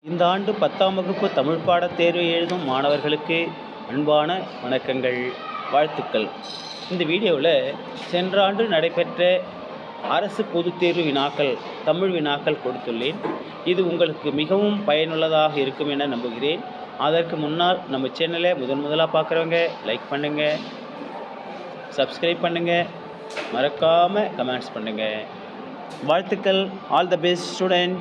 இந்த ஆண்டு 10ஆம் வகுப்பு தமிழ் பாடத் தேர்வு எழுதும் மாணவர்களுக்கு அன்பான வணக்கங்கள், வாழ்த்துக்கள். இந்த வீடியோவில் சென்ற ஆண்டு நடைபெற்ற அரசு பொதுத் தேர்வு வினாக்கள், தமிழ் வினாக்கள் கொடுத்துள்ளேன். இது உங்களுக்கு மிகவும் பயனுள்ளதாக இருக்கும் என நம்புகிறேன். அதற்கு முன்னால் நம்ம சேனலை முதலாக பார்க்குறவங்க லைக் பண்ணுங்கள், சப்ஸ்கிரைப் பண்ணுங்கள், மறக்காமல் கமெண்ட்ஸ் பண்ணுங்கள். வாழ்த்துக்கள். All the best student.